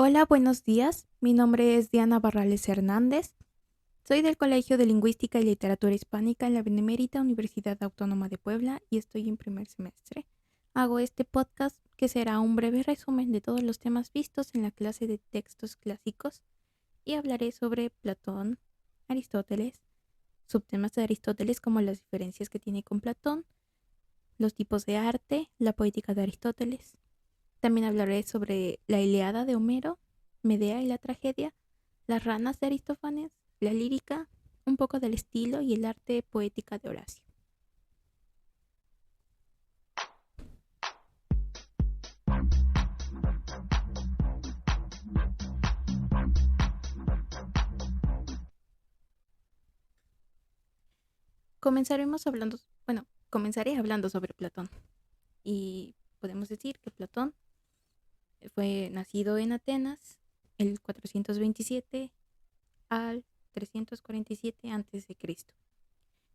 Hola, buenos días. Mi nombre es Diana Barrales Hernández. Soy del Colegio de Lingüística y Literatura Hispánica en la Benemérita Universidad Autónoma de Puebla y estoy en primer semestre. Hago este podcast que será un breve resumen de todos los temas vistos en la clase de textos clásicos y hablaré sobre Platón, Aristóteles, subtemas de Aristóteles como las diferencias que tiene con Platón, los tipos de arte, la poética de Aristóteles. También hablaré sobre la Ilíada de Homero, Medea y la tragedia, las ranas de Aristófanes, la lírica, un poco del estilo y el arte poética de Horacio. Comenzaré hablando sobre Platón. Y podemos decir que Platón fue nacido en Atenas el 427 al 347 a.C.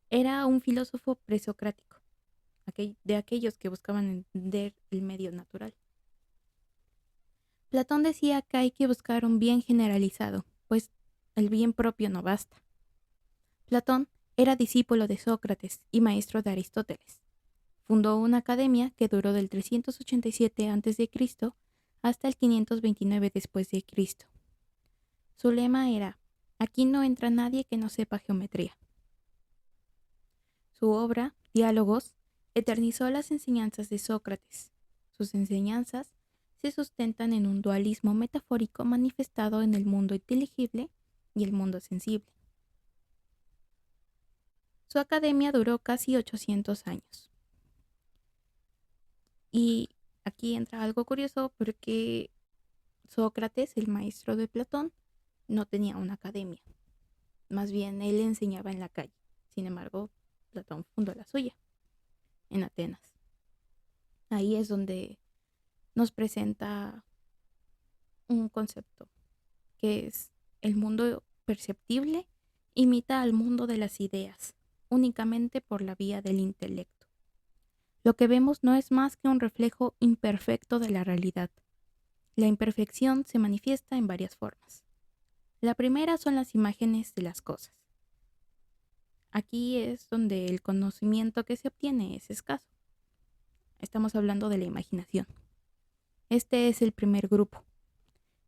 Era un filósofo presocrático, de aquellos que buscaban entender el medio natural. Platón decía que hay que buscar un bien generalizado, pues el bien propio no basta. Platón era discípulo de Sócrates y maestro de Aristóteles. Fundó una academia que duró del 387 a.C. hasta el 529 después de Cristo. Su lema era: aquí no entra nadie que no sepa geometría. Su obra, Diálogos, eternizó las enseñanzas de Sócrates. Sus enseñanzas se sustentan en un dualismo metafórico manifestado en el mundo inteligible y el mundo sensible. Su academia duró casi 800 años. Y aquí entra algo curioso porque Sócrates, el maestro de Platón, no tenía una academia. Más bien él enseñaba en la calle. Sin embargo, Platón fundó la suya, en Atenas. Ahí es donde nos presenta un concepto, que es el mundo perceptible imita al mundo de las ideas, únicamente por la vía del intelecto. Lo que vemos no es más que un reflejo imperfecto de la realidad. La imperfección se manifiesta en varias formas. La primera son las imágenes de las cosas. Aquí es donde el conocimiento que se obtiene es escaso. Estamos hablando de la imaginación. Este es el primer grupo,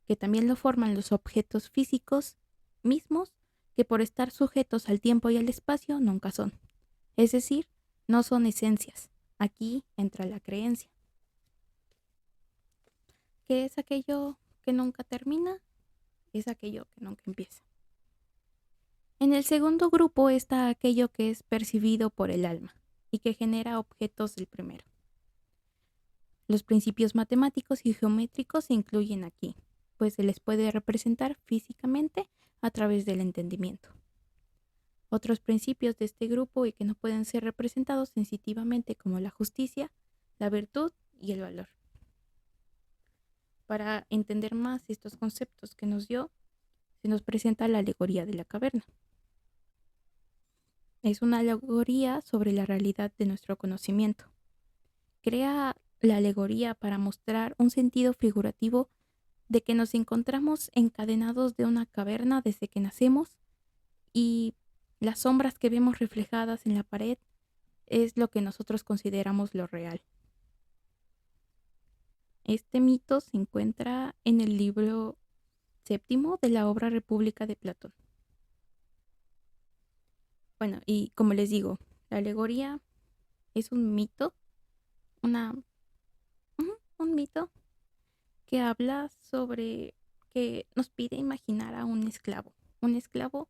que también lo forman los objetos físicos mismos, que por estar sujetos al tiempo y al espacio nunca son. Es decir, no son esencias. Aquí entra la creencia. ¿Qué es aquello que nunca termina? Es aquello que nunca empieza. En el segundo grupo está aquello que es percibido por el alma y que genera objetos del primero. Los principios matemáticos y geométricos se incluyen aquí, pues se les puede representar físicamente a través del entendimiento. Otros principios de este grupo y que no pueden ser representados sensitivamente, como la justicia, la virtud y el valor. Para entender más estos conceptos que nos dio, se nos presenta la alegoría de la caverna. Es una alegoría sobre la realidad de nuestro conocimiento. Crea la alegoría para mostrar un sentido figurativo de que nos encontramos encadenados de una caverna desde que nacemos y las sombras que vemos reflejadas en la pared es lo que nosotros consideramos lo real. Este mito se encuentra en el libro séptimo de la obra República de Platón. Bueno, y como les digo, la alegoría es un mito, una, un mito que habla sobre que nos pide imaginar a un esclavo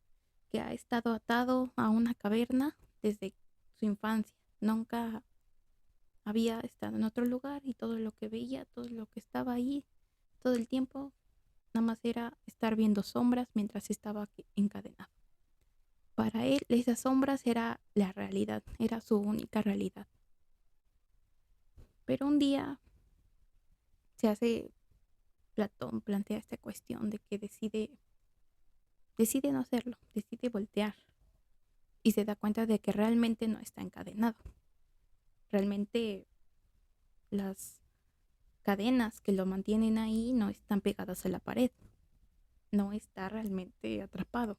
que ha estado atado a una caverna desde su infancia. Nunca había estado en otro lugar y todo lo que veía, todo lo que estaba ahí, todo el tiempo, nada más era estar viendo sombras mientras estaba encadenado. Para él, esas sombras era la realidad, era su única realidad. Pero un día Platón plantea esta cuestión de que decide no hacerlo, decide voltear y se da cuenta de que realmente no está encadenado. Realmente las cadenas que lo mantienen ahí no están pegadas a la pared, no está realmente atrapado.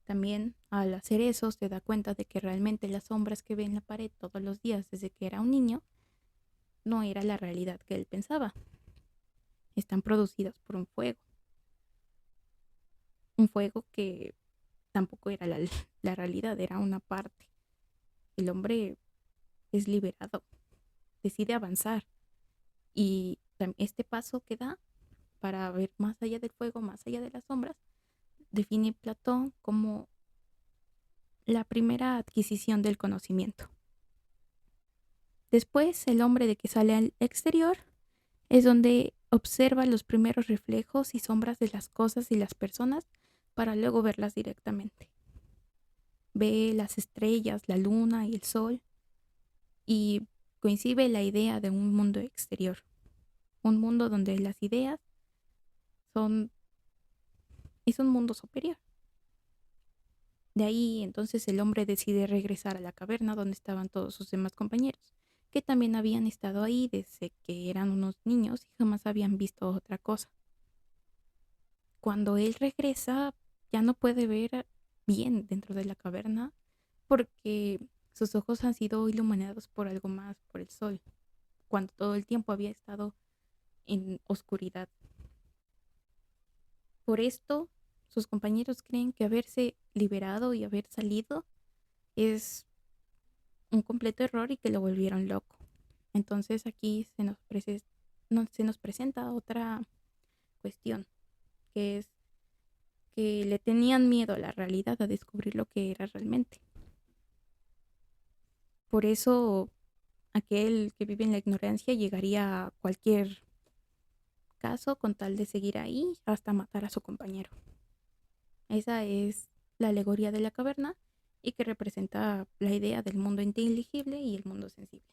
También al hacer eso se da cuenta de que realmente las sombras que ve en la pared todos los días desde que era un niño no era la realidad que él pensaba. Están producidas por un fuego que tampoco era la realidad, era una parte. El hombre es liberado, decide avanzar y este paso que da para ver más allá del fuego, más allá de las sombras, define Platón como la primera adquisición del conocimiento. Después, el hombre de que sale al exterior es donde observa los primeros reflejos y sombras de las cosas y las personas para luego verlas directamente. Ve las estrellas, la luna y el sol y coincide la idea de un mundo exterior, un mundo donde las ideas son es un mundo superior. De ahí entonces el hombre decide regresar a la caverna donde estaban todos sus demás compañeros, que también habían estado ahí desde que eran unos niños y jamás habían visto otra cosa. Cuando él regresa, ya no puede ver bien dentro de la caverna porque sus ojos han sido iluminados por algo más, por el sol, cuando todo el tiempo había estado en oscuridad. Por esto, sus compañeros creen que haberse liberado y haber salido es un completo error y que lo volvieron loco. Entonces aquí se nos presenta otra cuestión, que es que le tenían miedo a la realidad, a descubrir lo que era realmente. Por eso aquel que vive en la ignorancia llegaría a cualquier caso con tal de seguir ahí hasta matar a su compañero. Esa es la alegoría de la caverna y que representa la idea del mundo inteligible y el mundo sensible.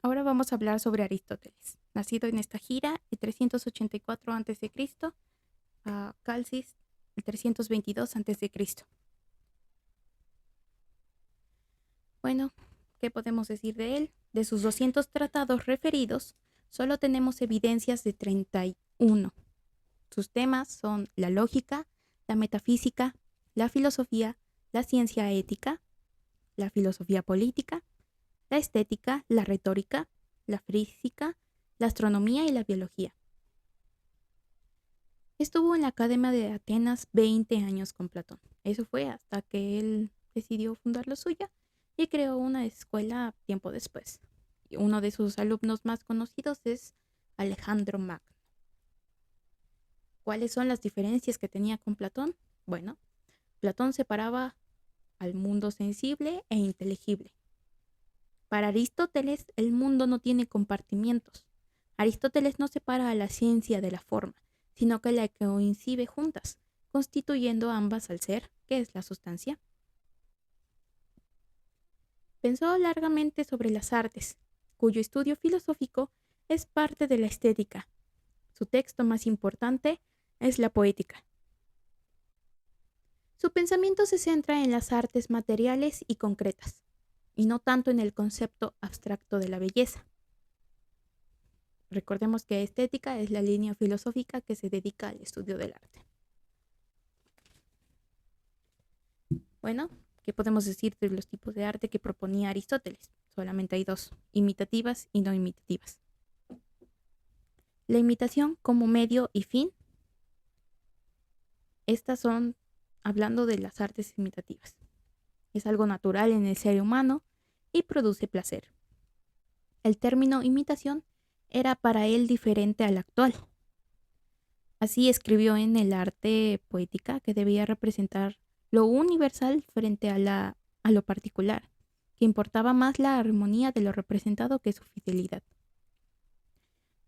Ahora vamos a hablar sobre Aristóteles, nacido en esta gira el 384 a.C. a Calcis el 322 a.C. Bueno, ¿qué podemos decir de él? De sus 200 tratados referidos, solo tenemos evidencias de 31. Sus temas son la lógica, la metafísica, la filosofía, la ciencia ética, la filosofía política, la estética, la retórica, la física, la astronomía y la biología. Estuvo en la Academia de Atenas 20 años con Platón. Eso fue hasta que él decidió fundar la suya y creó una escuela tiempo después. Y uno de sus alumnos más conocidos es Alejandro Magno. ¿Cuáles son las diferencias que tenía con Platón? Bueno, Platón separaba al mundo sensible e inteligible. Para Aristóteles, el mundo no tiene compartimientos. Aristóteles no separa a la ciencia de la forma, sino que la coincide juntas, constituyendo ambas al ser, que es la sustancia. Pensó largamente sobre las artes, cuyo estudio filosófico es parte de la estética. Su texto más importante es la Poética. Su pensamiento se centra en las artes materiales y concretas, y no tanto en el concepto abstracto de la belleza. Recordemos que estética es la línea filosófica que se dedica al estudio del arte. Bueno, ¿qué podemos decir de los tipos de arte que proponía Aristóteles? Solamente hay dos, imitativas y no imitativas. La imitación como medio y fin. Estas son hablando de las artes imitativas. Es algo natural en el ser humano y produce placer. El término imitación era para él diferente al actual. Así escribió en el arte poética que debía representar lo universal frente a lo particular, que importaba más la armonía de lo representado que su fidelidad.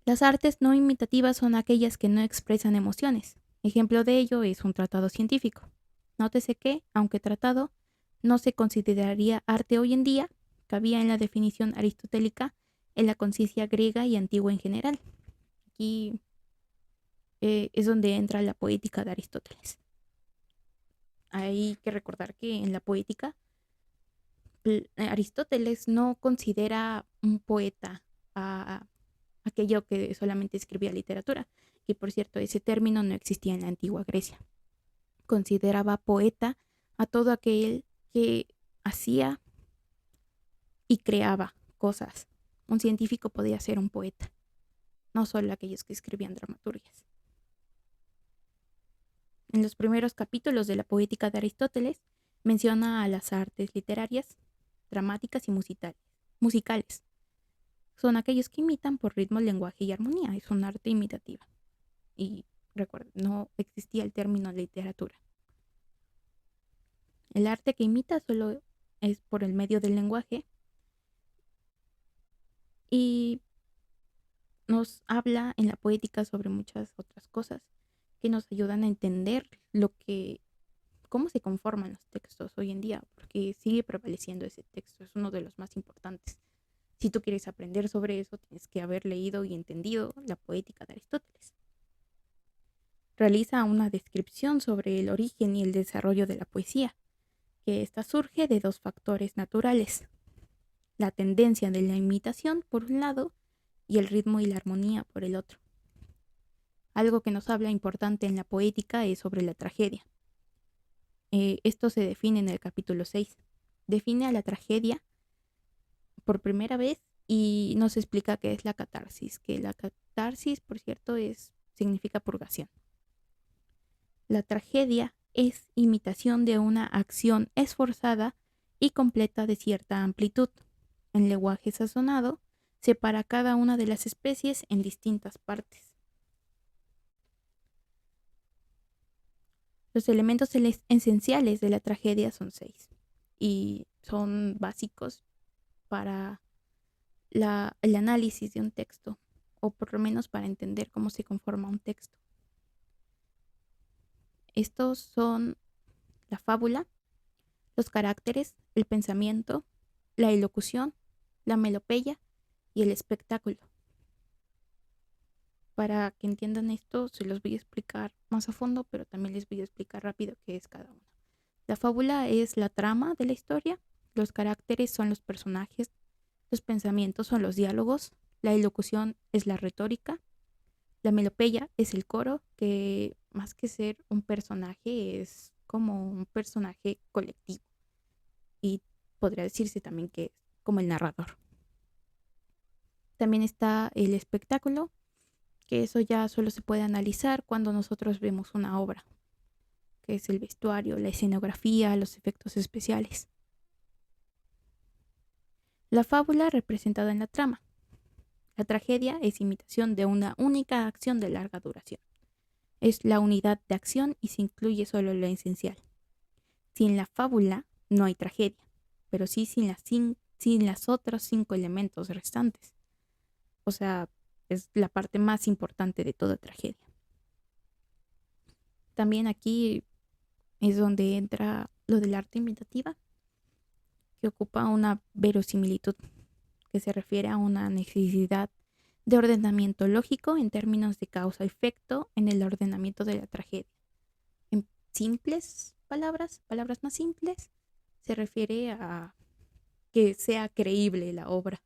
Las artes no imitativas son aquellas que no expresan emociones. Ejemplo de ello es un tratado científico. Nótese que, aunque tratado no se consideraría arte hoy en día, cabía en la definición aristotélica en la conciencia griega y antigua en general. aquí es donde entra la poética de Aristóteles. Hay que recordar que en la poética Aristóteles no considera un poeta a aquello que solamente escribía literatura, que por cierto ese término no existía en la antigua Grecia. Consideraba poeta a todo aquel que hacía y creaba cosas. Un científico podía ser un poeta, no solo aquellos que escribían dramaturgias. En los primeros capítulos de la poética de Aristóteles menciona a las artes literarias, dramáticas y musicales. Son aquellos que imitan por ritmo, lenguaje y armonía. Es un arte imitativa. Y recuerden, no existía el término literatura. El arte que imita solo es por el medio del lenguaje y nos habla en la poética sobre muchas otras cosas que nos ayudan a entender cómo se conforman los textos hoy en día, porque sigue prevaleciendo ese texto, es uno de los más importantes. Si tú quieres aprender sobre eso, tienes que haber leído y entendido la poética de Aristóteles. Realiza una descripción sobre el origen y el desarrollo de la poesía, que ésta surge de dos factores naturales: la tendencia de la imitación por un lado y el ritmo y la armonía por el otro. Algo que nos habla importante en la poética es sobre la tragedia. Esto se define en el capítulo 6. Define a la tragedia por primera vez y nos explica qué es la catarsis, que la catarsis, por cierto, significa purgación. La tragedia es imitación de una acción esforzada y completa de cierta amplitud. En lenguaje sazonado, separa cada una de las especies en distintas partes. Los elementos esenciales de la tragedia son 6 y son básicos para el análisis de un texto, o por lo menos para entender cómo se conforma un texto. Estos son la fábula, los caracteres, el pensamiento, la elocución, la melopeya y el espectáculo. Para que entiendan esto, se los voy a explicar más a fondo, pero también les voy a explicar rápido qué es cada uno. La fábula es la trama de la historia, los caracteres son los personajes, los pensamientos son los diálogos, la elocución es la retórica, la melopeya es el coro, que más que ser un personaje es como un personaje colectivo y podría decirse también que es como el narrador. También está el espectáculo, que eso ya solo se puede analizar cuando nosotros vemos una obra, que es el vestuario, la escenografía, los efectos especiales. La fábula representada en la trama. La tragedia es imitación de una única acción de larga duración. Es la unidad de acción y se incluye solo lo esencial. Sin la fábula no hay tragedia, pero sí sin las otros 5 elementos restantes. O sea, es la parte más importante de toda tragedia. También aquí es donde entra lo del arte imitativa, que ocupa una verosimilitud, que se refiere a una necesidad de ordenamiento lógico en términos de causa-efecto en el ordenamiento de la tragedia. En simples palabras más simples, se refiere a que sea creíble la obra,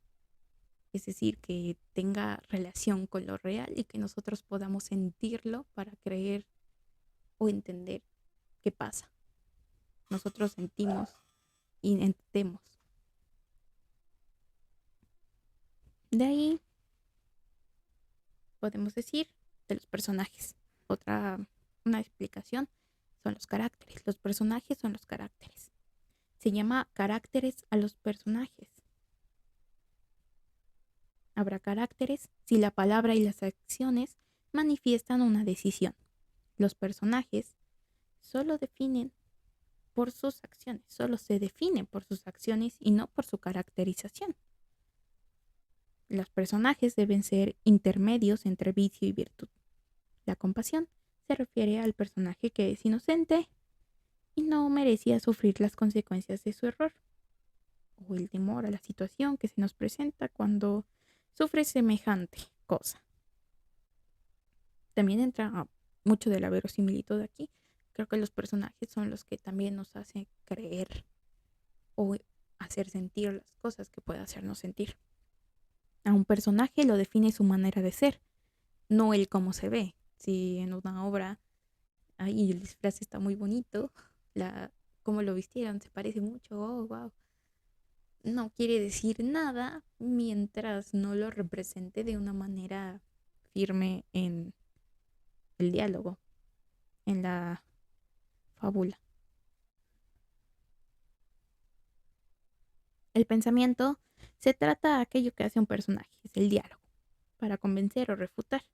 es decir, que tenga relación con lo real y que nosotros podamos sentirlo para creer o entender qué pasa. Nosotros sentimos y entendemos. De ahí podemos decir de los personajes. Una explicación son los caracteres. Los personajes son los caracteres. Se llama caracteres a los personajes. Habrá caracteres si la palabra y las acciones manifiestan una decisión. Los personajes solo definen por sus acciones, solo se definen por sus acciones y no por su caracterización. Los personajes deben ser intermedios entre vicio y virtud. La compasión se refiere al personaje que es inocente y no merecía sufrir las consecuencias de su error, o el temor a la situación que se nos presenta cuando sufre semejante cosa. También entra mucho de la verosimilitud aquí. Creo que los personajes son los que también nos hacen creer o hacer sentir las cosas que puede hacernos sentir. A un personaje lo define su manera de ser, no el cómo se ve. Si en una obra, ahí el disfraz está muy bonito, la cómo lo vistieron se parece mucho, oh, wow. No quiere decir nada mientras no lo represente de una manera firme en el diálogo, en la fábula. El pensamiento se trata de aquello que hace un personaje, es el diálogo, para convencer o refutar.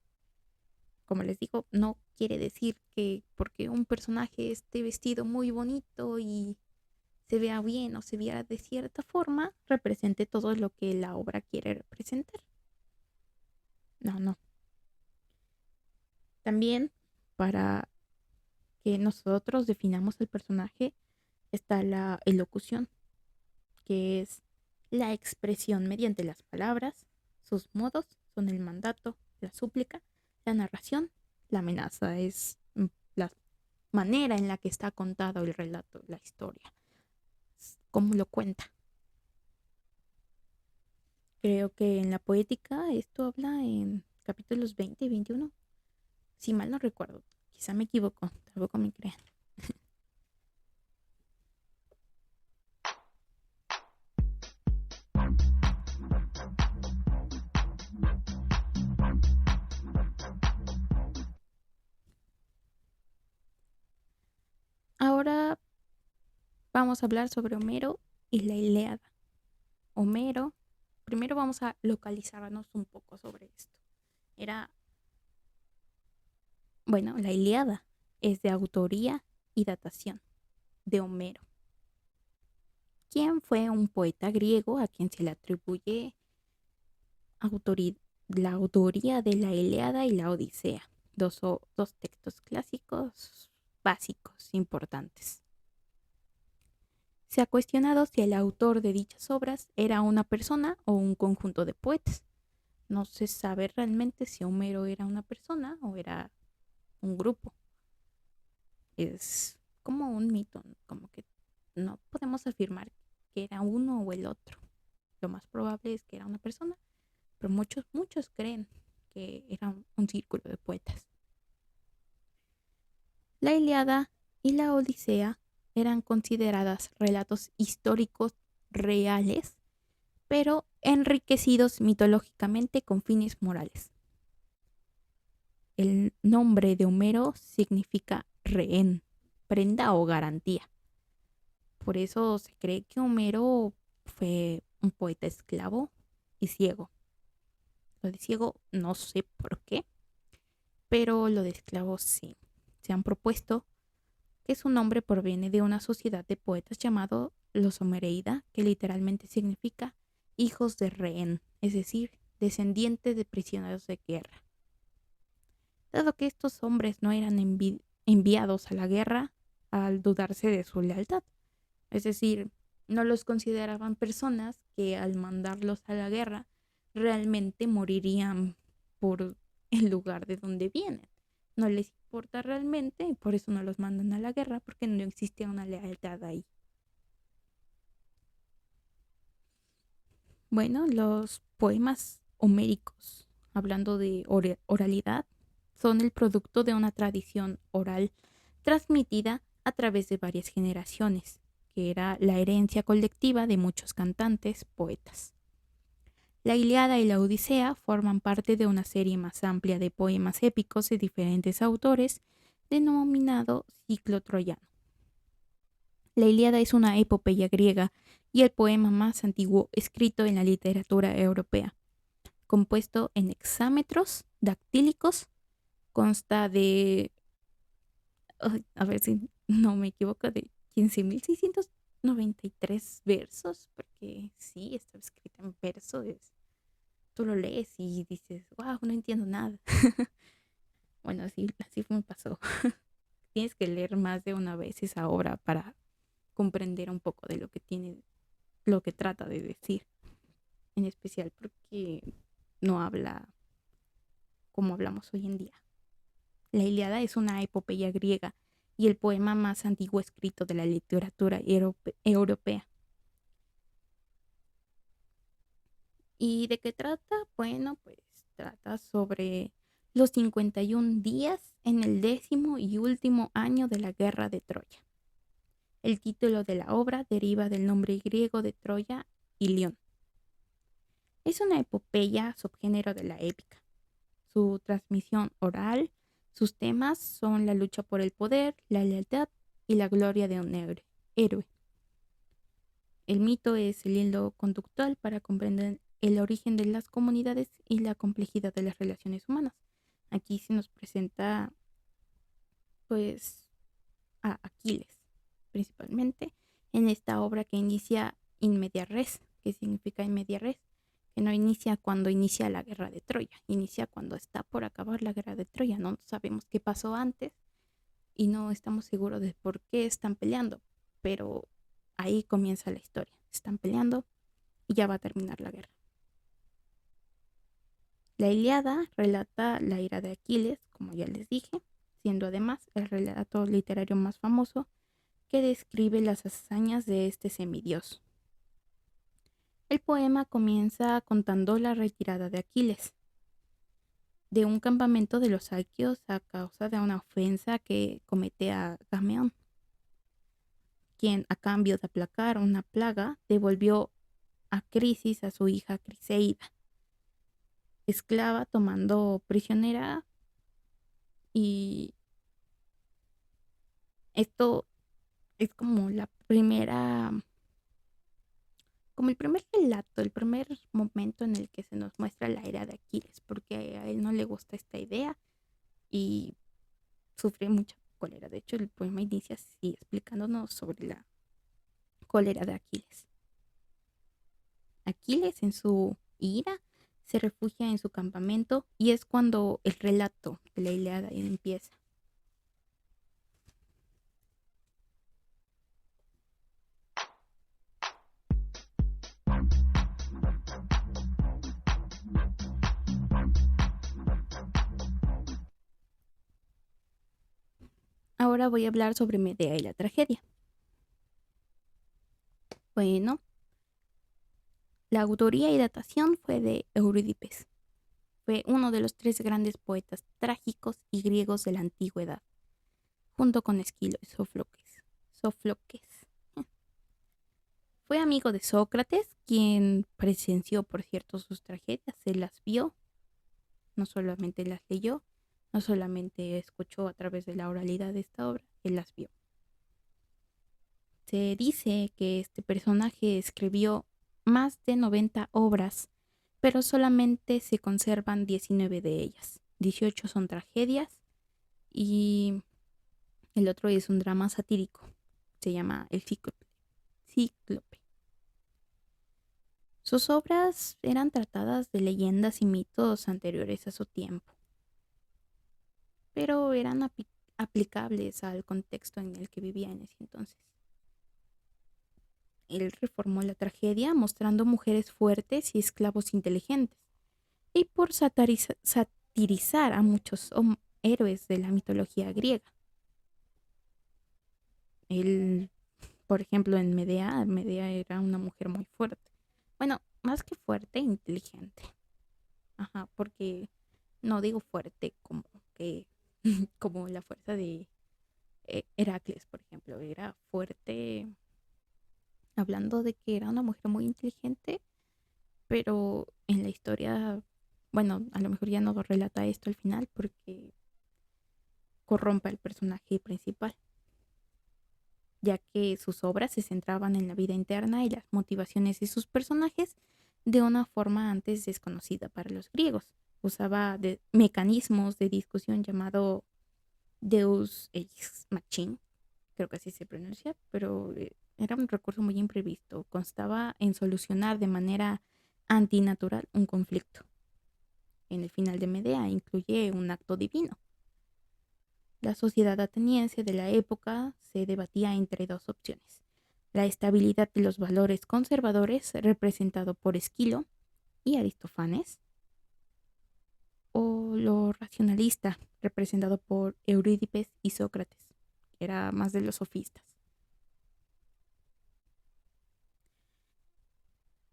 Como les digo, no quiere decir que porque un personaje esté vestido muy bonito y se vea bien o se vea de cierta forma, represente todo lo que la obra quiere representar. No, no. También para que nosotros definamos el personaje está la elocución, que es la expresión mediante las palabras. Sus modos son el mandato, la súplica, la narración, la amenaza. Es la manera en la que está contado el relato, la historia, cómo lo cuenta. Creo que en la poética esto habla en capítulos 20 y 21. Si mal no recuerdo, quizá me equivoco, tampoco me crean. Ahora vamos a hablar sobre Homero y la Ilíada. Homero, primero vamos a localizarnos un poco sobre esto. Era, bueno, la Ilíada es de autoría y datación de Homero, quien fue un poeta griego a quien se le atribuye la autoría de la Ilíada y la Odisea, dos textos clásicos básicos importantes. Se ha cuestionado si el autor de dichas obras era una persona o un conjunto de poetas. No se sabe realmente si Homero era una persona o era un grupo. Es como un mito, como que no podemos afirmar que era uno o el otro. Lo más probable es que era una persona, pero muchos creen que era un círculo de poetas. La Ilíada y la Odisea eran consideradas relatos históricos reales, pero enriquecidos mitológicamente con fines morales. El nombre de Homero significa rehén, prenda o garantía. Por eso se cree que Homero fue un poeta esclavo y ciego. Lo de ciego no sé por qué, pero lo de esclavo sí. Se han propuesto que su nombre proviene de una sociedad de poetas llamado los Homereida, que literalmente significa hijos de rehén, es decir, descendientes de prisioneros de guerra. Dado que estos hombres no eran enviados a la guerra al dudarse de su lealtad, es decir, no los consideraban personas que al mandarlos a la guerra realmente morirían por el lugar de donde vienen. No les importa realmente y por eso no los mandan a la guerra porque no existía una lealtad ahí. Bueno, los poemas homéricos, hablando de oralidad, son el producto de una tradición oral transmitida a través de varias generaciones, que era la herencia colectiva de muchos cantantes, poetas. La Ilíada y la Odisea forman parte de una serie más amplia de poemas épicos de diferentes autores, denominado ciclo troyano. La Ilíada es una epopeya griega y el poema más antiguo escrito en la literatura europea. Compuesto en hexámetros dactílicos, consta de, a ver si no me equivoco, de 15.693 versos, porque sí, está escrita en verso. Tú lo lees y dices, wow, no entiendo nada. Bueno, así me pasó. Tienes que leer más de una vez esa obra para comprender un poco de lo que tiene, lo que trata de decir. En especial porque no habla como hablamos hoy en día. La Ilíada es una epopeya griega y el poema más antiguo escrito de la literatura europea. ¿Y de qué trata? Bueno, pues trata sobre los 51 días en el 10º y último año de la guerra de Troya. El título de la obra deriva del nombre griego de Troya, Ilión. Es una epopeya subgénero de la épica. Su transmisión oral, sus temas son la lucha por el poder, la lealtad y la gloria de un héroe. El mito es el hilo conductual para comprender el origen de las comunidades y la complejidad de las relaciones humanas. Aquí se nos presenta pues a Aquiles principalmente en esta obra que inicia in media res, que significa in media res, que no inicia cuando inicia la guerra de Troya, inicia cuando está por acabar la guerra de Troya. No sabemos qué pasó antes y no estamos seguros de por qué están peleando, pero ahí comienza la historia. Están peleando y ya va a terminar la guerra. La Ilíada relata la ira de Aquiles, como ya les dije, siendo además el relato literario más famoso que describe las hazañas de este semidios. El poema comienza contando la retirada de Aquiles de un campamento de los aqueos a causa de una ofensa que comete a Gameón, quien a cambio de aplacar una plaga devolvió a Crisis a su hija Criseida, esclava tomando prisionera, y esto es como el primer relato, el primer momento en el que se nos muestra la era de Aquiles, porque a él no le gusta esta idea y sufre mucha cólera. De hecho, el poema inicia así, explicándonos sobre la cólera de Aquiles. Aquiles, en su ira, se refugia en su campamento y es cuando el relato de la Ilíada empieza. Ahora voy a hablar sobre Medea y la tragedia. Bueno, la autoría y datación fue de Eurídipe. Fue uno de los tres grandes poetas trágicos y griegos de la antigüedad, junto con Esquilo y Sófocles. Fue amigo de Sócrates, quien presenció, por cierto, sus tragedias. Se las vio, no solamente las leyó, no solamente escuchó a través de la oralidad de esta obra, él las vio. Se dice que este personaje escribió más de 90 obras, pero solamente se conservan 19 de ellas. 18 son tragedias y el otro es un drama satírico. Se llama El Cíclope. Sus obras eran tratadas de leyendas y mitos anteriores a su tiempo, pero eran aplicables al contexto en el que vivía en ese entonces. Él reformó la tragedia mostrando mujeres fuertes y esclavos inteligentes, y por satirizar a muchos héroes de la mitología griega. Él, por ejemplo, en Medea era una mujer muy fuerte. Bueno, más que fuerte, inteligente. Ajá, porque no digo fuerte como que como la fuerza de Heracles, por ejemplo. Era fuerte hablando de que era una mujer muy inteligente, pero en la historia, bueno, a lo mejor ya no relata esto al final porque corrompe al personaje principal, ya que sus obras se centraban en la vida interna y las motivaciones de sus personajes de una forma antes desconocida para los griegos. Usaba mecanismos de discusión llamado Deus Ex Machina, creo que así se pronuncia, pero era un recurso muy imprevisto. Constaba en solucionar de manera antinatural un conflicto. En el final de Medea incluye un acto divino. La sociedad ateniense de la época se debatía entre dos opciones: la estabilidad de los valores conservadores representado por Esquilo y Aristófanes, o lo racionalista, representado por Eurídipe y Sócrates, que era más de los sofistas.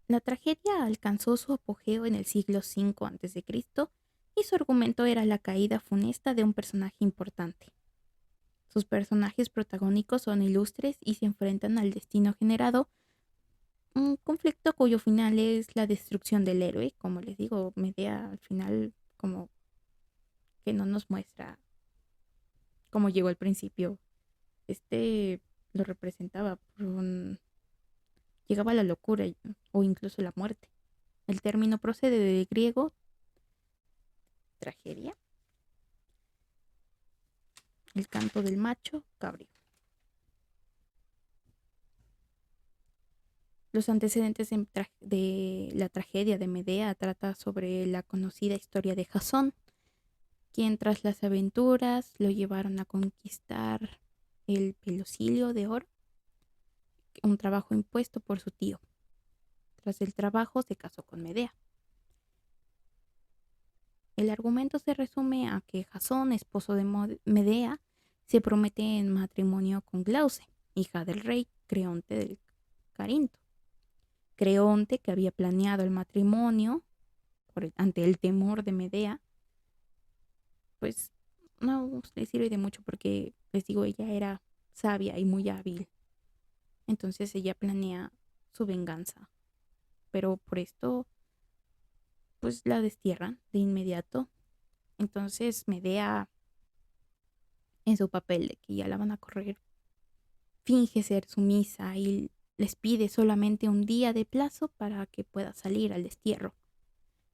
La tragedia alcanzó su apogeo en el siglo V a.C. y su argumento era la caída funesta de un personaje importante. Sus personajes protagónicos son ilustres y se enfrentan al destino generado, un conflicto cuyo final es la destrucción del héroe. Como les digo, Medea al final como que no nos muestra cómo llegó al principio. Este lo representaba llegaba a la locura o incluso la muerte. El término procede del griego tragedia, el canto del macho cabrío. Los antecedentes de la tragedia de Medea trata sobre la conocida historia de Jasón, quien tras las aventuras lo llevaron a conquistar el Pelocilio de oro, un trabajo impuesto por su tío. Tras el trabajo se casó con Medea. El argumento se resume a que Jasón, esposo de Medea, se promete en matrimonio con Glauce, hija del rey Creonte del Carinto. Creonte, que había planeado el matrimonio ante el temor de Medea, pues no le sirve de mucho porque, les digo, ella era sabia y muy hábil. Entonces ella planea su venganza, pero por esto, pues la destierran de inmediato. Entonces Medea, en su papel de que ya la van a correr, finge ser sumisa y les pide solamente un día de plazo para que pueda salir al destierro.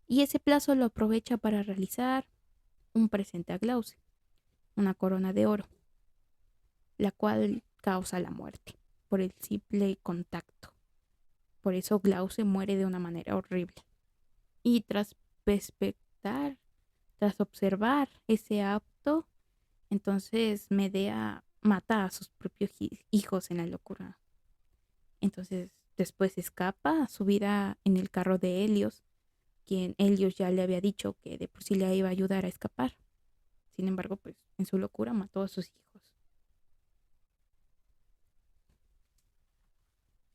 Y ese plazo lo aprovecha para realizar un presente a Glauce, una corona de oro, la cual causa la muerte por el simple contacto. Por eso Glauce muere de una manera horrible. Y tras perspectar, tras observar ese acto, entonces Medea mata a sus propios hijos en la locura. Entonces después escapa, subida en el carro de Helios, quien Helios ya le había dicho que de por sí le iba a ayudar a escapar. Sin embargo, pues en su locura mató a sus hijos.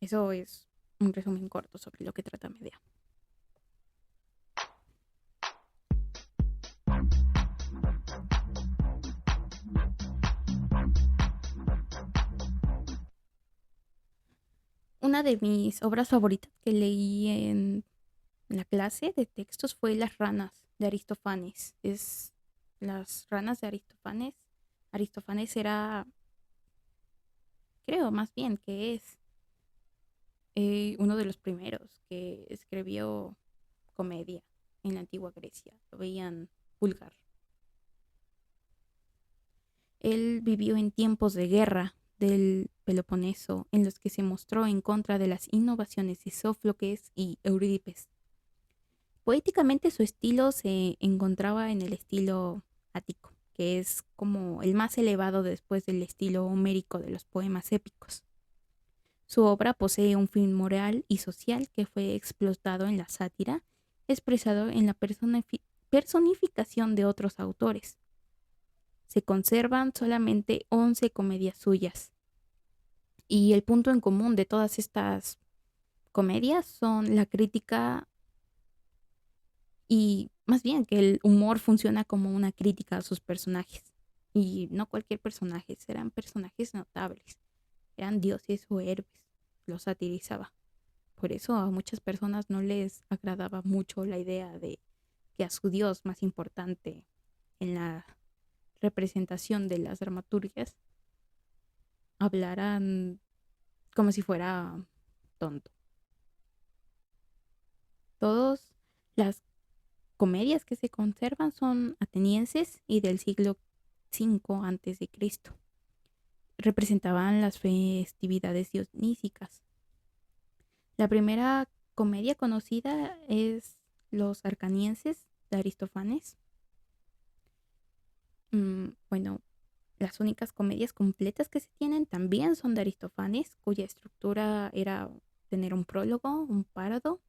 Eso es un resumen corto sobre lo que trata Medea. Una de mis obras favoritas que leí en la clase de textos fue Las ranas de Aristófanes. Es Las ranas de Aristófanes. Aristófanes era, creo más bien que es uno de los primeros que escribió comedia en la antigua Grecia. Lo veían vulgar. Él vivió en tiempos de guerra del Peloponeso, en los que se mostró en contra de las innovaciones de Sófocles y Eurídipe. Poéticamente su estilo se encontraba en el estilo ático, que es como el más elevado después del estilo homérico de los poemas épicos. Su obra posee un fin moral y social que fue explotado en la sátira, expresado en la personificación de otros autores. Se conservan solamente 11 comedias suyas. Y el punto en común de todas estas comedias son la crítica y más bien que el humor funciona como una crítica a sus personajes. Y no cualquier personaje, eran personajes notables, eran dioses o héroes, los satirizaba. Por eso a muchas personas no les agradaba mucho la idea de que a su dios más importante en la representación de las dramaturgias hablaran como si fuera tonto. Todas las comedias que se conservan son atenienses y del siglo V antes de Cristo. Representaban las festividades dionisíacas. La primera comedia conocida es Los Arcanienses de Aristófanes. Bueno, las únicas comedias completas que se tienen también son de Aristófanes, cuya estructura era tener un prólogo, un párado.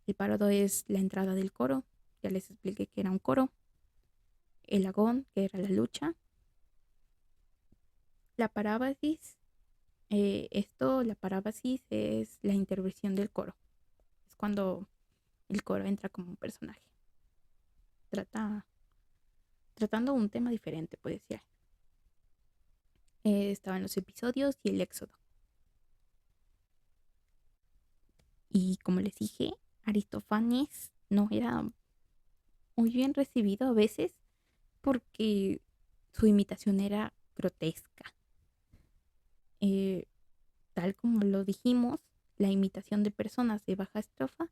El párado es la entrada del coro. Ya les expliqué que era un coro. el agón, que era la lucha. La parábasis, la parábasis es la intervención del coro. Es cuando el coro entra como un personaje. Trata, tratando un tema diferente, puede ser. Estaban los episodios y el éxodo. Y como les dije, Aristófanes no era muy bien recibido a veces porque su imitación era grotesca. Eh, Tal como lo dijimos, la imitación de personas de baja estrofa,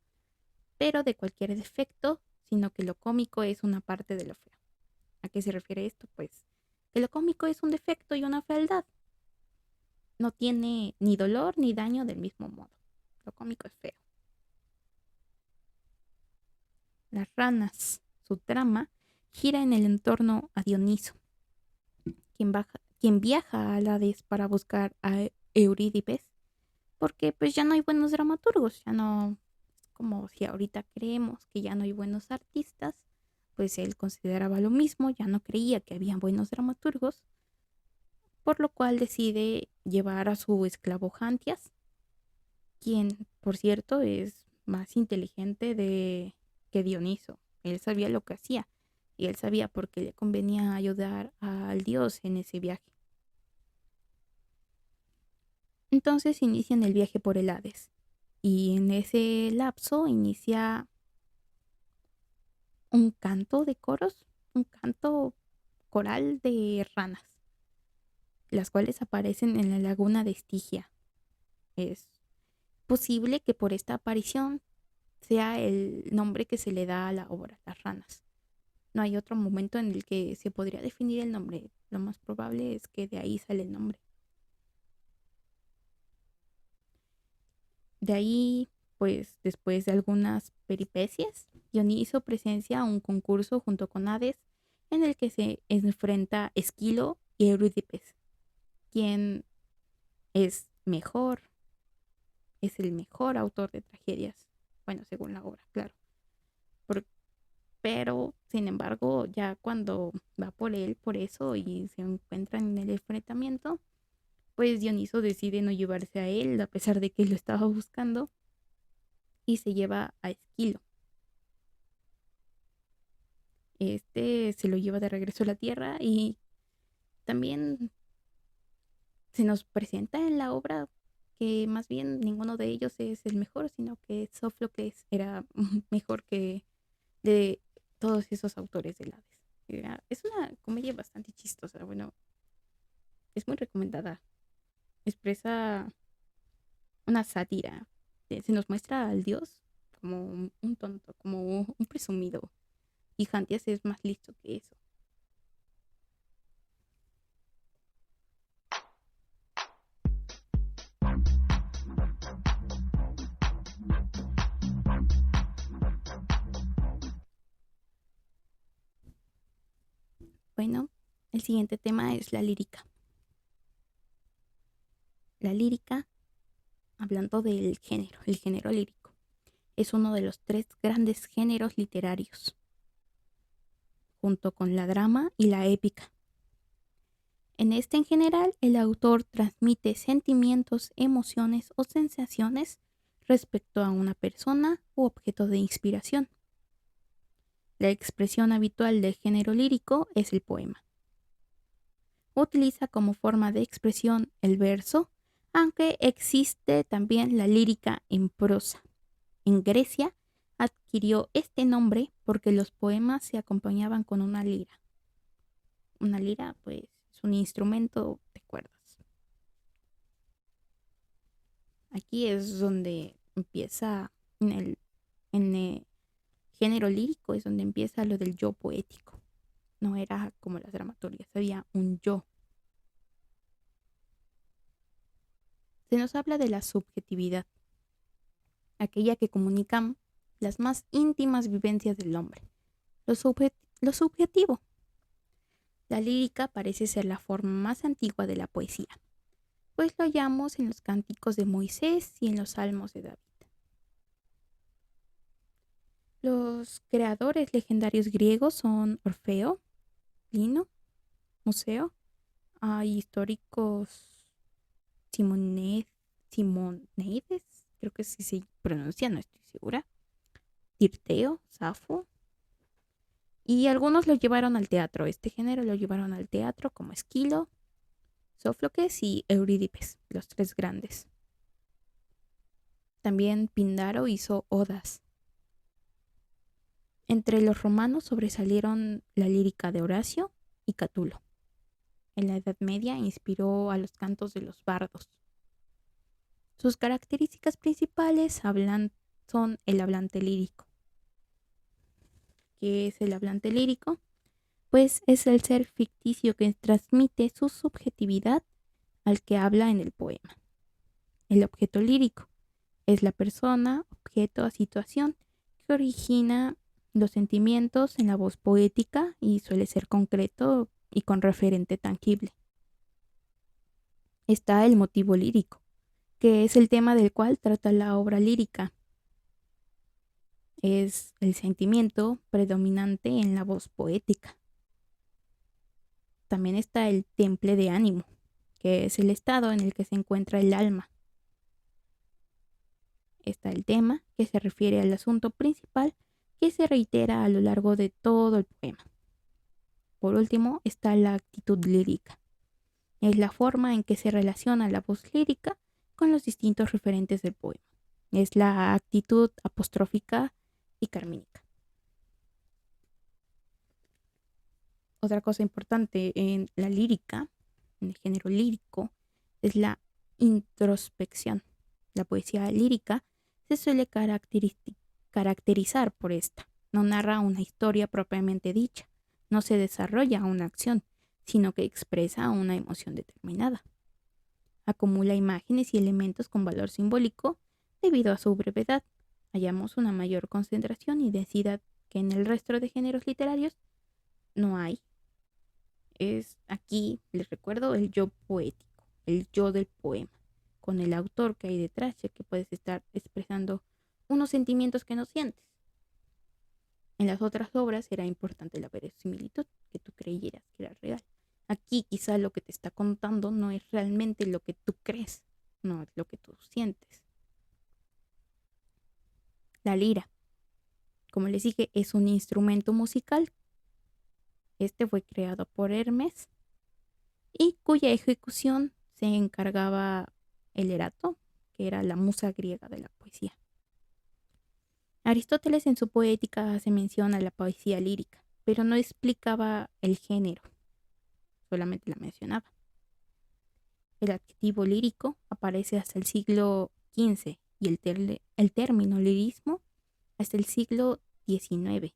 pero de cualquier defecto, sino que lo cómico es una parte de lo feo. ¿A qué se refiere esto? Pues que lo cómico es un defecto y una fealdad. No tiene ni dolor ni daño del mismo modo. Lo cómico es feo. Las ranas, su trama, gira en el entorno a Dioniso, quien viaja a Hades para buscar a Eurídipes, porque pues ya no hay buenos dramaturgos, ya no, es como si ahorita creemos que ya no hay buenos artistas, pues él consideraba lo mismo, ya no creía que había buenos dramaturgos, por lo cual decide llevar a su esclavo Jantias, quien por cierto es más inteligente que Dioniso. Él sabía lo que hacía y él sabía por qué le convenía ayudar al dios en ese viaje. Entonces inician el viaje por el Hades y en ese lapso inicia un canto de coros, un canto coral de ranas, las cuales aparecen en la laguna de Estigia. Es posible que por esta aparición sea el nombre que se le da a la obra, las ranas. No hay otro momento en el que se podría definir el nombre. Lo más probable es que de ahí sale el nombre. De ahí, pues después de algunas peripecias, Dioniso presencia un concurso junto con Hades en el que se enfrenta Esquilo y Eurídipes, quien es mejor, es el mejor autor de tragedias, bueno, según la obra, claro. Por- pero, sin embargo, ya cuando va por él, por eso, y se encuentran en el enfrentamiento, pues Dioniso decide no llevarse a él, a pesar de que lo estaba buscando, y se lleva a Esquilo. Este se lo lleva de regreso a la tierra y también se nos presenta en la obra que más bien ninguno de ellos es el mejor, sino que Sófocles era mejor que de todos esos autores del Hades. Es una comedia bastante chistosa, bueno, es muy recomendada. Expresa una sátira. Se nos muestra al dios como un tonto, como un presumido. Y Jantias es más listo que eso. Bueno, el siguiente tema es la lírica. La lírica, hablando del género, el género lírico, es uno de los tres grandes géneros literarios, junto con la drama y la épica. En este en general, el autor transmite sentimientos, emociones o sensaciones respecto a una persona u objeto de inspiración. La expresión habitual del género lírico es el poema. Utiliza como forma de expresión el verso, aunque existe también la lírica en prosa. En Grecia adquirió este nombre porque los poemas se acompañaban con una lira. Una lira, pues, es un instrumento de cuerdas. Aquí es donde empieza, en el género lírico, es donde empieza lo del yo poético. No era como las dramaturgias, había un yo. Se nos habla de la subjetividad, aquella que comunican las más íntimas vivencias del hombre, lo, lo subjetivo. La lírica parece ser la forma más antigua de la poesía, pues lo hallamos en los cánticos de Moisés y en los salmos de David. Los creadores legendarios griegos son Orfeo, Lino Museo. Hay históricos Simoned, Simonides, creo que sí se pronuncia, no estoy segura. Tirteo, Safo. Y algunos lo llevaron al teatro. Este género lo llevaron al teatro como Esquilo, Sófocles y Eurídipe, los tres grandes. También Píndaro hizo odas. Entre los romanos sobresalieron la lírica de Horacio y Catulo. En la Edad Media inspiró a los cantos de los bardos. Sus características principales son el hablante lírico. ¿Qué es el hablante lírico? Pues es el ser ficticio que transmite su subjetividad al que habla en el poema. El objeto lírico es la persona, objeto o situación que origina los sentimientos en la voz poética y suele ser concreto y con referente tangible. Está el motivo lírico, que es el tema del cual trata la obra lírica. Es el sentimiento predominante en la voz poética. También está el temple de ánimo, que es el estado en el que se encuentra el alma. Está el tema, que se refiere al asunto principal que se reitera a lo largo de todo el poema. Por último, está la actitud lírica. Es la forma en que se relaciona la voz lírica con los distintos referentes del poema. Es la actitud apostrófica y carmínica. Otra cosa importante en la lírica, en el género lírico, es la introspección. La poesía lírica se suele caracterizar por esta. No narra una historia propiamente dicha, no se desarrolla una acción, sino que expresa una emoción determinada. Acumula imágenes y elementos con valor simbólico debido a su brevedad. Hallamos una mayor concentración y densidad que en el resto de géneros literarios no hay. Es aquí, les recuerdo, el yo poético, el yo del poema, con el autor que hay detrás, ya que puedes estar expresando unos sentimientos que no sientes. En las otras obras era importante la verosimilitud, que tú creyeras que era real. Aquí quizá lo que te está contando no es realmente lo que tú crees, no es lo que tú sientes. La lira, como les dije, es un instrumento musical. Este fue creado por Hermes y cuya ejecución se encargaba el Erato, que era la musa griega de la poesía. Aristóteles en su Poética hace mención a la poesía lírica, pero no explicaba el género, solamente la mencionaba. El adjetivo lírico aparece hasta el siglo XV y el término lirismo hasta el siglo XIX,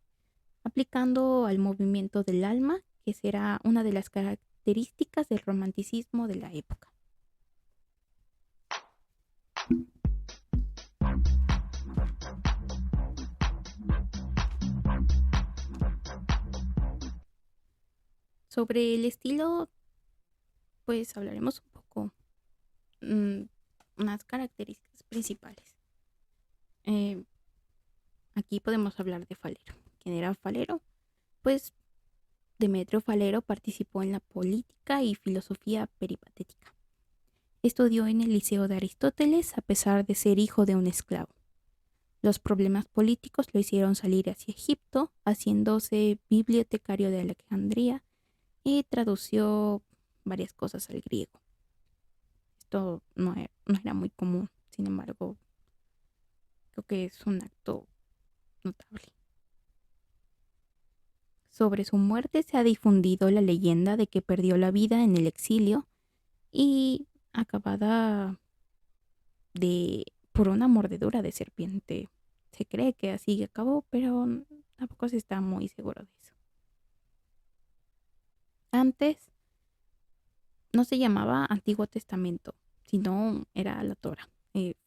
aplicando al movimiento del alma, que será una de las características del romanticismo de la época. Sobre el estilo, pues hablaremos un poco, mm, unas características principales. Eh, Aquí podemos hablar de Falero. ¿Quién era Falero? Pues Demetrio Falero participó en la política y filosofía peripatética. Estudió en el Liceo de Aristóteles a pesar de ser hijo de un esclavo. Los problemas políticos lo hicieron salir hacia Egipto, haciéndose bibliotecario de Alejandría y tradució varias cosas al griego. Esto no era muy común, sin embargo, creo que es un acto notable. Sobre su muerte se ha difundido la leyenda de que perdió la vida en el exilio y acabada por una mordedura de serpiente. Se cree que así acabó, pero tampoco se está muy seguro de eso. Antes no se llamaba Antiguo Testamento, sino era la Torá.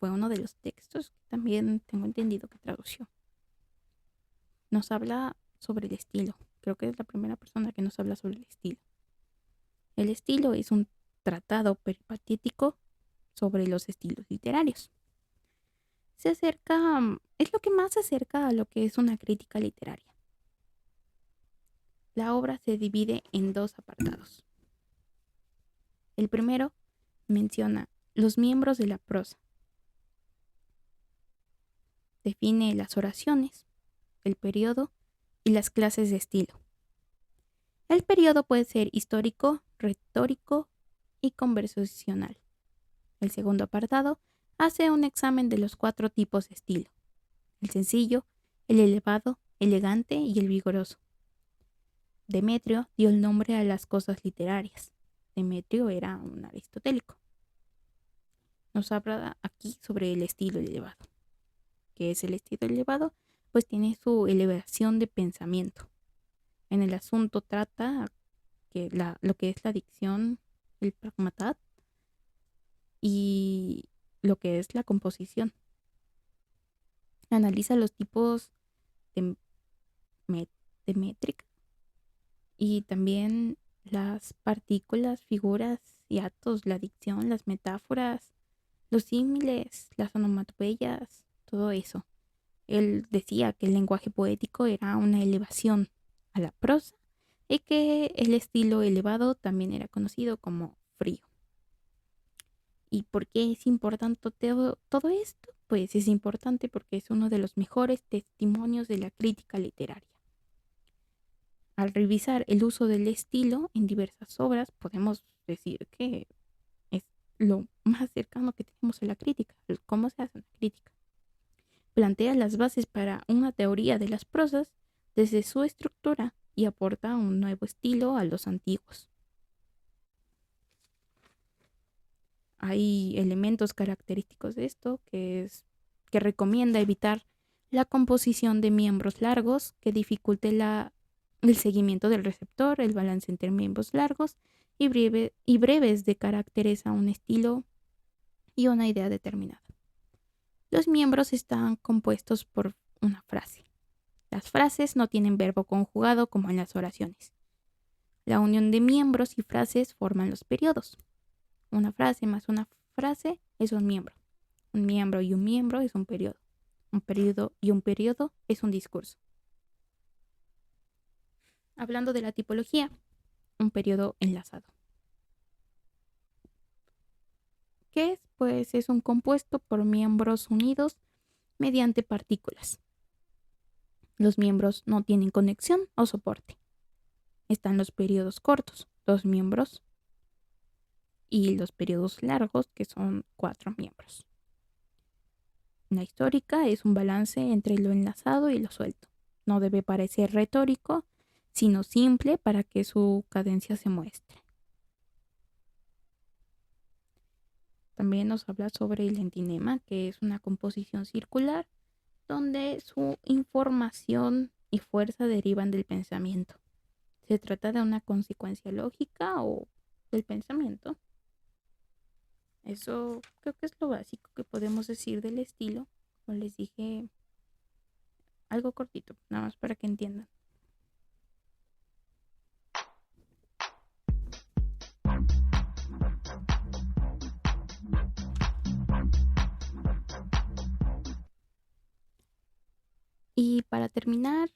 Fue uno de los textos que también tengo entendido que tradució. Nos habla sobre el estilo. Creo que es la primera persona que nos habla sobre el estilo. El estilo es un tratado peripatético sobre los estilos literarios. Es lo que más se acerca a lo que es una crítica literaria. La obra se divide en dos apartados. El primero menciona los miembros de la prosa, define las oraciones, el periodo y las clases de estilo. El periodo puede ser histórico, retórico y conversacional. El segundo apartado hace un examen de los cuatro tipos de estilo: el sencillo, el elevado, elegante y el vigoroso. Demetrio dio el nombre a las cosas literarias. Demetrio era un aristotélico. Nos habla aquí sobre el estilo elevado. ¿Qué es el estilo elevado? Pues tiene su elevación de pensamiento. En el asunto trata lo que es la dicción, el pragmatat y lo que es la composición. Analiza los tipos de, de métrica y también las partículas, figuras y actos, la dicción, las metáforas, los símiles, las onomatopeyas, todo eso. Él decía que el lenguaje poético era una elevación a la prosa y que el estilo elevado también era conocido como frío. ¿Y por qué es importante todo esto? Pues es importante porque es uno de los mejores testimonios de la crítica literaria. Al revisar el uso del estilo en diversas obras, podemos decir que es lo más cercano que tenemos a la crítica, cómo se hace una crítica. Plantea las bases para una teoría de las prosas desde su estructura y aporta un nuevo estilo a los antiguos. Hay elementos característicos de esto que recomienda evitar la composición de miembros largos que dificulte el seguimiento del receptor, el balance entre miembros largos y breves de caracteriza un estilo y una idea determinada. Los miembros están compuestos por una frase. Las frases no tienen verbo conjugado como en las oraciones. La unión de miembros y frases forman los periodos. Una frase más una frase es un miembro. Un miembro y un miembro es un periodo. Un periodo y un periodo es un discurso. Hablando de la tipología, un periodo enlazado. ¿Qué es? Pues es un compuesto por miembros unidos mediante partículas. Los miembros no tienen conexión o soporte. Están los periodos cortos, 2 miembros, y los periodos largos, que son 4 miembros. La histórica es un balance entre lo enlazado y lo suelto. No debe parecer retórico, sino simple para que su cadencia se muestre. También nos habla sobre el entinema, que es una composición circular donde su información y fuerza derivan del pensamiento. Se trata de una consecuencia lógica o del pensamiento. Eso creo que es lo básico que podemos decir del estilo. Como les dije, algo cortito, nada más para que entiendan. Y para terminar,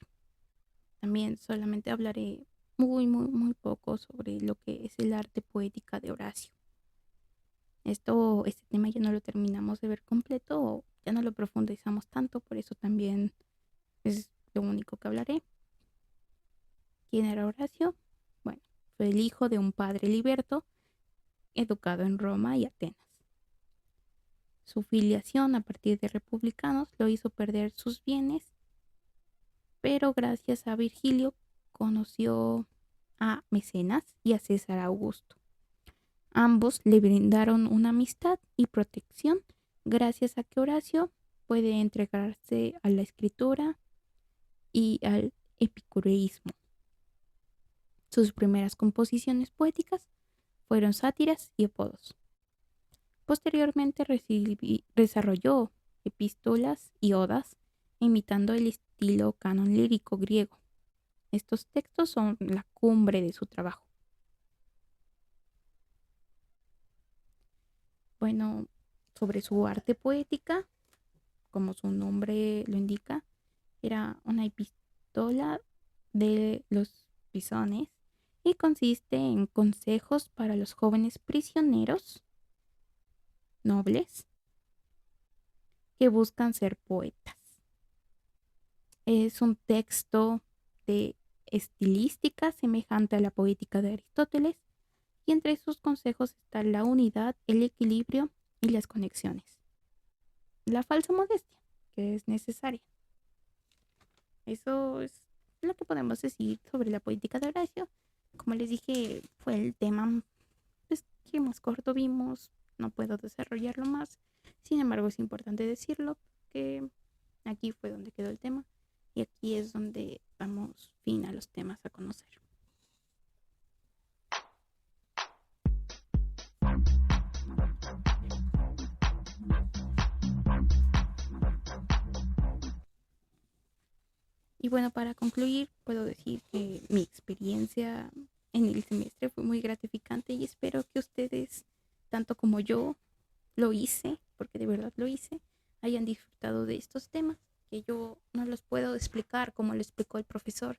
también solamente hablaré muy poco sobre lo que es el arte poética de Horacio. Este tema ya no lo terminamos de ver completo, ya no lo profundizamos tanto, por eso también es lo único que hablaré. ¿Quién era Horacio? Bueno, fue el hijo de un padre liberto, educado en Roma y Atenas. Su filiación a partir de republicanos lo hizo perder sus bienes, pero gracias a Virgilio conoció a Mecenas y a César Augusto. Ambos le brindaron una amistad y protección gracias a que Horacio puede entregarse a la escritura y al epicureísmo. Sus primeras composiciones poéticas fueron sátiras y apodos. Posteriormente desarrolló epístolas y odas imitando el estilo canon lírico griego. Estos textos son la cumbre de su trabajo. Bueno, sobre su arte poética, como su nombre lo indica, era una epístola de los prisiones y consiste en consejos para los jóvenes prisioneros nobles que buscan ser poetas. Es un texto de estilística semejante a la poética de Aristóteles y entre sus consejos está la unidad, el equilibrio y las conexiones. La falsa modestia, que es necesaria. Eso es lo que podemos decir sobre la poética de Horacio. Como les dije, fue el tema pues, que más corto vimos. No puedo desarrollarlo más. Sin embargo, es importante decirlo que aquí fue donde quedó el tema y aquí es donde damos fin a los temas a conocer. Y bueno, para concluir, puedo decir que mi experiencia en el semestre fue muy gratificante y espero que ustedes, tanto como yo lo hice, porque de verdad lo hice, hayan disfrutado de estos temas que yo no los puedo explicar como lo explicó el profesor.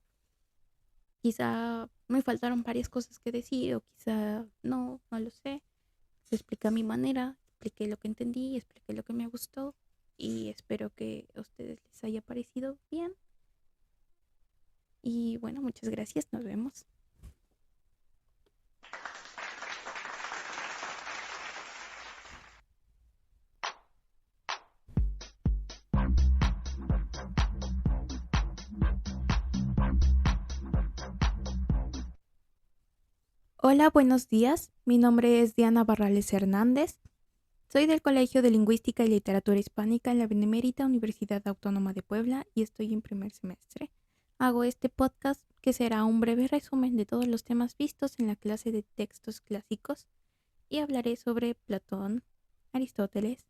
Quizá me faltaron varias cosas que decir o quizá no lo sé. Se explica a mi manera, expliqué lo que entendí, expliqué lo que me gustó y espero que a ustedes les haya parecido bien. Y bueno, muchas gracias, nos vemos. Hola, buenos días. Mi nombre es Diana Barrales Hernández. Soy del Colegio de Lingüística y Literatura Hispánica en la Benemérita Universidad Autónoma de Puebla y estoy en primer semestre. Hago este podcast que será un breve resumen de todos los temas vistos en la clase de textos clásicos y hablaré sobre Platón, Aristóteles,